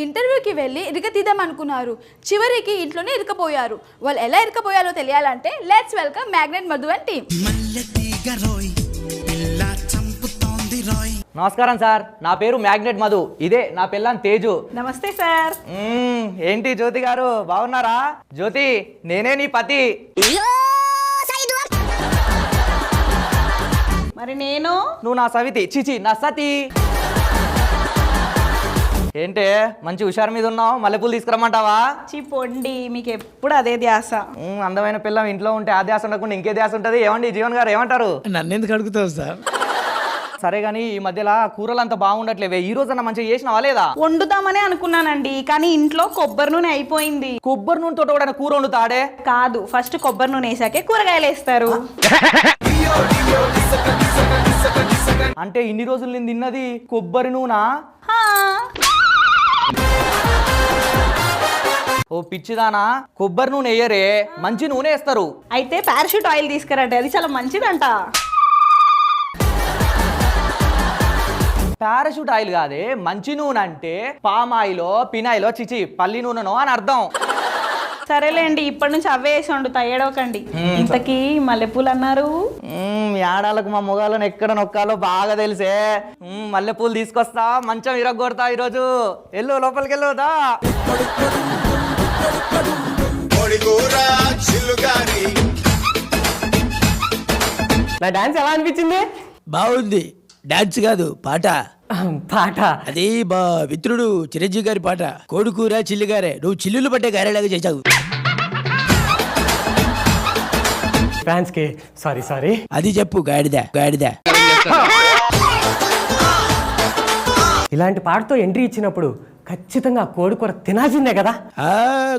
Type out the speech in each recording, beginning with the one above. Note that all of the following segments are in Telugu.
ఇంటర్వ్యూకి వెళ్ళి ఇరగతీద్దాం అనుకున్నారు. చివరికి ఇంట్లోనే ఇరకపోయారు. వాళ్ళు ఎలా ఇరకపోయారో తెలియాలంటే let's welcome Magnet Madhu and team. నమస్కారం సార్, నా పేరు మ్యాగ్నెట్ మధు. ఇదే నా పిల్లని తేజు. నమస్తే సార్. ఏంటి జ్యోతి గారు బాగున్నారా? జ్యోతి, నేనే నీ పతి. మరి నేను? నువ్వు నా సవితి, చిచి నా సతి. ఏంటే మంచి హుషారు మీద ఉన్నావు, మల్లెపూలు తీసుకురమ్మంటావా? పొండి, మీకు ఎప్పుడు అదే ధ్యాస. అందమైన పిల్లం ఇంట్లో ఉంటే ఆ ధ్యాస ఉండకుండా ఇంకే ధ్యాస ఉంటుంది. ఏమండి జీవన్ గారు, ఏమంటారు? నన్ను ఎందుకు అడుగుతావు సార్? సరే గానీ ఈ మధ్యలో కూరలు అంతా బాగుండట్లేవే. ఈ రోజన్నా మంచిగా చేసినావా లేదా? వండుదామనే అనుకున్నానండి, కానీ ఇంట్లో కొబ్బరి నూనె అయిపోయింది. కొబ్బరి నూనె తోట కూడా కూర వండుతాడే? కాదు, ఫస్ట్ కొబ్బరి నూనె వేసాకే కూరగాయలు వేస్తారు. అంటే ఇన్ని రోజులు నేను తిన్నది కొబ్బరి నూనె? ఓ పిచ్చిదానా, కొబ్బరి నూనె వేయరే, మంచి నూనె వేస్తారు. అయితే పారాషూట్ ఆయిల్ తీసుకురండి, అది చాలా మంచిదంట. పారాషూట్ ఆయిల్ కాదే, మంచి నూనె అంటే పామ్ ఆయిలో పినాయిలో చిచి పల్లి నూనెనో అని అర్థం. సరేలేండి, ఇప్పటి నుంచి అవే వేసి వండుతా, ఏడవకండి. ఇంతకీ మల్లెపూలు అన్నారు? ఆడాలకు మా మొగాలను ఎక్కడ నొక్కాలో బాగా తెలిసే. మల్లెపూలు తీసుకొస్తా, మంచం ఇరగొడతా ఈరోజు. ఎల్లు లోపలికి వెళ్ళుదా. నా డాన్స్ ఎలా అనిపించింది? బాగుంది. డాన్స్ కాదు, పాట. పాట అది బా మిత్రుడు చిరంజీవి గారి పాట. కోడికూర చిల్లిగారే, నువ్వు చిల్లులు పట్టే గారేలాగా చేసావు. ఫ్రాన్స్ కి సారీ. అది చెప్పు, గాడిద. ఇలాంటి పాటతో ఎంట్రీ ఇచ్చినప్పుడు ఖచ్చితంగా కోడికూర తినాల్సిందే కదా.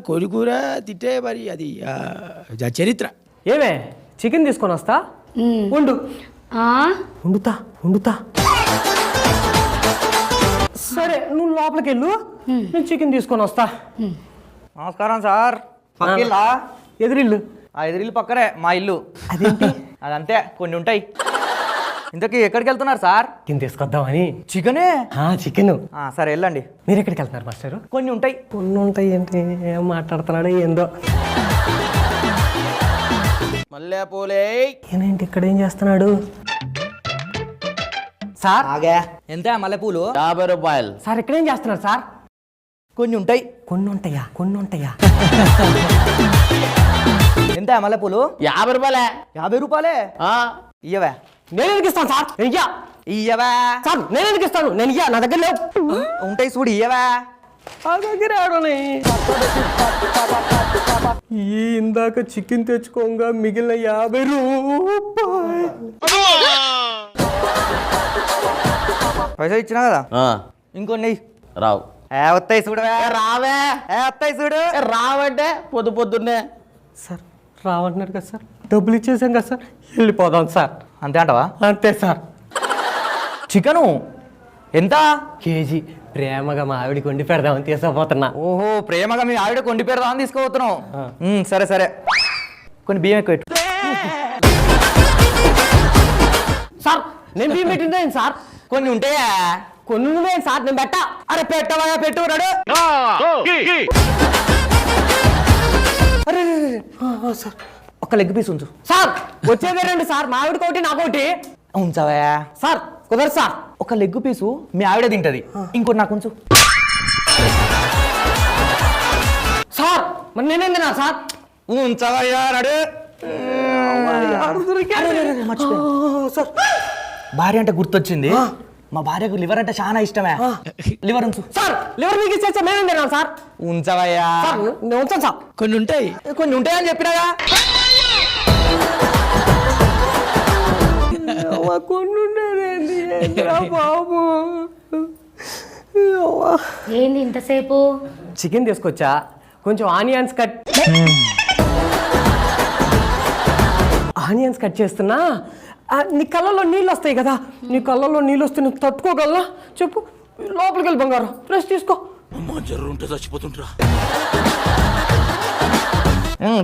కోడికూర తింటే మరి అది చరిత్ర. ఏమే, చికెన్ తీసుకొని వస్తా. ఉండు, వండుతా. సరే, నువ్వు లోపలికి వెళ్ళు, నేను చికెన్ తీసుకొని వస్తా. నమస్కారం సార్. పక్కిల్లా? ఎదురిల్లు. ఆ ఎదురిల్లు పక్కనే మా ఇల్లు. అదేంటి? అదంతే, కొన్ని ఉంటాయి. ఇంతకీ ఎక్కడికి వెళ్తున్నారు సార్? చికెన్ తీసుకొద్దామని. చికెనే? చికెన్. సరే వెళ్ళండి. మీరు ఎక్కడికి వెళ్తున్నారు మాస్టర్? కొన్ని ఉంటాయి. ఏంటి, ఏం మాట్లాడుతున్నాడు ఏందో. మల్లెపూలే. ఏంటి ఇక్కడ ఏం చేస్తున్నాడు సార్? ఎంత మల్లెపూలు? 50 రూపాయలు. సార్ ఇక్కడ ఏం చేస్తున్నారు సార్? కొన్ని ఉంటాయి. కొన్ని ఉంటాయా? ఎంత మల్లెపూలు? 50 రూపాయలే. 50 రూపాయలే? ఇయ్యవా? నేను ఎందుకు ఇస్తాను సార్? ఇయ్యవా సార్? నేను ఎందుకు ఇస్తాను? నేను నా దగ్గర లేవు. ఉంటాయి చూడు, ఇయ్యవా? ఆ దగ్గర ఇందాక చికెన్ తెచ్చుకోగా మిగిలిన 50 రూపాయలు. పైసా ఇచ్చినా కదా, ఇంకొన్ని రావు. వస్తాయి చూడు. రావే. వస్తాయి చూడు. రావంటే పొద్దున్నే. సార్ రావంటున్నారు కదా సార్, డబ్బులు ఇచ్చేసాం కదా సార్, వెళ్ళిపోదాం సార్. అంతే అంటవా? అంతే సార్. చికెను ఎంత కేజీ? ప్రేమగా మా ఆవిడికి వండి పెడదామని తీసుకుపోతున్నా. ఓహో, ప్రేమగా మీ ఆవిడ కొండి పెడదామని తీసుకుపోతున్నావు. సరే, కొన్ని బియ్యం ఎక్కువ పెట్టు. సార్ నేను బియ్యం పెట్టిందే సార్. కొన్ని ఉంటాయా? కొన్ని ఉన్నాయి సార్, నేను పెట్టా. అరే పెట్టవా, పెట్టు రాడు. అరే సార్, ఒక లెగ్ పీస్ ఉంచు సార్. వచ్చేదే 2 సార్, మా ఆవిడకి ఒకటి నాకు ఒకటి. ఉంచవా సార్? కుదరదు సార్. ఒక లెగ్ పీసు మీ ఆవిడ తింటది, ఇంకోటి నాకు ఉంచు. సార్ మరి నేనేం తిన్నా సార్? ఉంచవయ్యా రాడు. సార్ భార్య అంటే గుర్తొచ్చింది, మా భార్యకు లివర్ అంటే చాలా ఇష్టమే. లివర్ ఉంచు. సార్ లివర్ మీకు ఇస్తే మేమేం తిన్నాం సార్? ఉంచవయ్యా. నేను ఉంచాను సార్. కొన్ని ఉంటాయని చెప్పినాగా. బాబు ఏంది ఇంతసేపు? చికెన్ తీసుకొచ్చా, కొంచెం ఆనియన్స్ కట్ చేస్తున్నా. నీ కళ్ళలో నీళ్ళు వస్తాయి కదా, నీ కళ్ళలో నీళ్ళు వస్తే నువ్వు తట్టుకోగలనా చెప్పు? లోపలికి వెళ్ళి బంగారం ప్రెస్ తీసుకో. జర్రుంటే చచ్చిపోతుంటరా.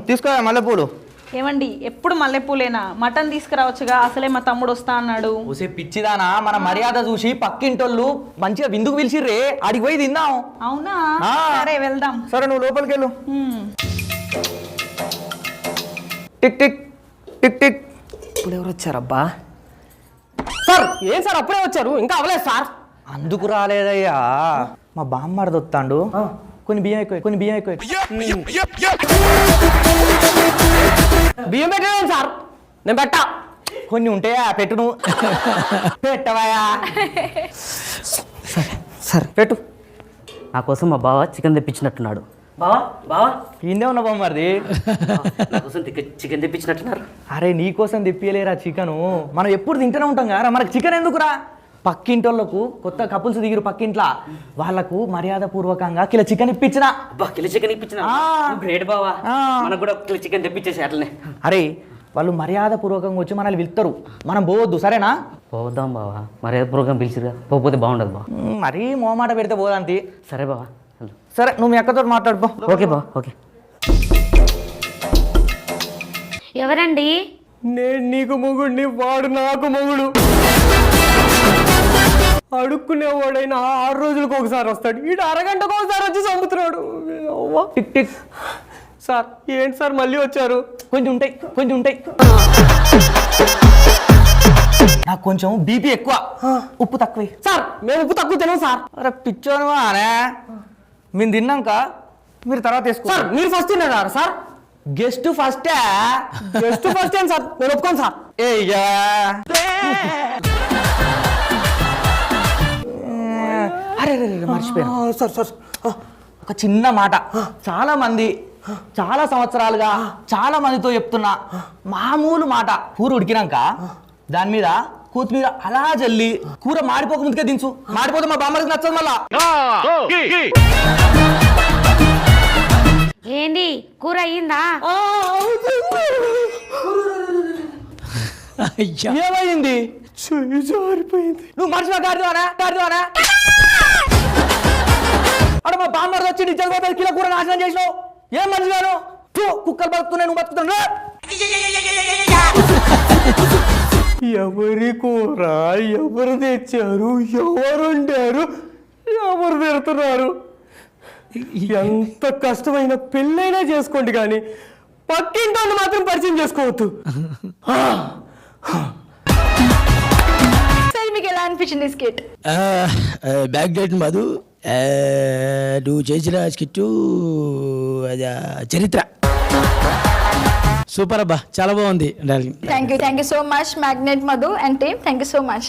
తీసుకో మల్లెపూలు. ఏమండి ఎప్పుడు మల్లెపూలేనా మటన్ తీసుకురావచ్చుగా, అసలే మా తమ్ముడు వస్తా అన్నాడు. ఓసే పిచ్చిదానా, మన మర్యాద చూసి పక్కింటోళ్ళు మంచిగా విందుకు పిలిచిర్రే, ఆడికి పోయి తిందాం. అవునా ఆ. సరే వెళ్దాం. సరే నువ్వు లోపలికి వెళ్ళు. Tick tick tick tick. ఇప్పుడు ఎవరు వచ్చారబ్బా? సార్ ఏం సార్ అప్పుడే వచ్చారు, ఇంకా అవ్వలేదు సార్. అందుకు రాలేదయ్యా, మా బామ్మర్ది వస్తాడు. కొన్ని బియ్యం ఎక్కువ, కొన్ని బియ్యం ఎక్కువ. బియ్యం పెట్టలేదు సార్, నేను పెట్టా. కొన్ని ఉంటాయా, పెట్టు నువ్వు. పెట్టవయా. సరే పెట్టు. నా కోసం మా బావ చికెన్ తెప్పించినట్టున్నాడు. బావా బావా ఇందే ఉన్న బామ్మర్ది. నా కోసం చికెన్ తెప్పించినట్టున్నారు. అరే నీ కోసం తెప్పియలేరా చికెను, మనం ఎప్పుడు తింటూనే ఉంటాం కదా, మనకు చికెన్ ఎందుకురా? పక్కింటోళ్ళకు కొత్త కపుల్స్ దిగిరు పక్కింట్లా, వాళ్ళకు మర్యాద పూర్వకంగా కిలో చికెన్ ఇప్పించిన. అబ్బా కిలో చికెన్ ఇప్పించిన, గ్రేట్ బావా. మనకు కూడా కిలో చికెన్ తెప్పించేసి అట్లనే. అరే వాళ్ళు మర్యాద పూర్వకంగా వచ్చి మనల్ని పిలుస్తారు, మనం పోవద్దు సరేనా? పోదాం బావా, మర్యాద పూర్వకం పిలిచిరుగా, పోతే బాగుండదు బా. మరీ మోమాట పెడితే పోదాంతి. సరే బావా. సరే నువ్వు మీ అక్కతో మాట్లాడుకో. ఓకే బావా ఓకే. ఎవరండి? నేను నీకు మొగుడిని, వాడు నాకు మొగుడు. అడుక్కునేవాడైనా 6 రోజులకు ఒకసారి వస్తాడు, ఈడు అరగంటకు ఒకసారి వచ్చి చంపుతున్నాడు. Tick tick. సార్ ఏంటి సార్ మళ్ళీ వచ్చారు? కొంచెం ఉంటాయి, కొంచెం ఉంటాయి. నాకు కొంచెం బీపీ ఎక్కువ, ఉప్పు తక్కువ. సార్ మేము ఉప్పు తక్కువ తినాం సార్. అరే పిచ్చోను అనే, మేము తిన్నాక మీరు తర్వాత వేసుకో. సార్ మీరు ఫస్ట్ తిన్నారు సార్. గెస్ట్ ఫస్టే. జస్ట్ ఫస్ట్ టైం సార్, నేను ఒప్పుకోను సార్. అరే మర్చిపోయాను సార్ సార్ ఒక చిన్న మాట. చాలా మంది చాలా సంవత్సరాలుగా చాలా మందితో చెప్తున్నా మామూలు మాట. కూర ఉడికినాక దాని మీద కొత్తిమీర అలా జల్లి కూర మాడిపోక ముందుకే దించు, మాడిపోతే మా బామ్మకి నచ్చదు మళ్ళా. ఏంది కూర అయ్యిందా? అయ్యా ఏమైంది? చెయ్యి జారిపోయింది. నువ్వు మనిషిగా గాడిదోనా అక్కడ మా బామ్మర్ వచ్చి నిజంగా కిలో కూర నాశనం చేసినావు. ఏం మనిషిగాను? కుక్కలు బతుకుతున్నాయి, నువ్వు బతుకుతున్నా. ఎవరి కూర ఎవరు తెచ్చారు, ఎవరు వండారు, ఎవరు తిడుతున్నారు? ఎంత కష్టమైన పెళ్ళైనా చేసుకోండి కానీ పక్కింటి మాత్రం పరిచయం చేసుకోవద్దు. సరే మీకు ఎలా అనిపించింది స్కిట్? బ్యాక్ డేట్ మధు, నువ్వు చేసిన స్కిట్ అది చరిత్ర సూపర్ అబ్బా, చాలా బాగుంది. Thank you so much Magnet Madhu and team, thank you so much.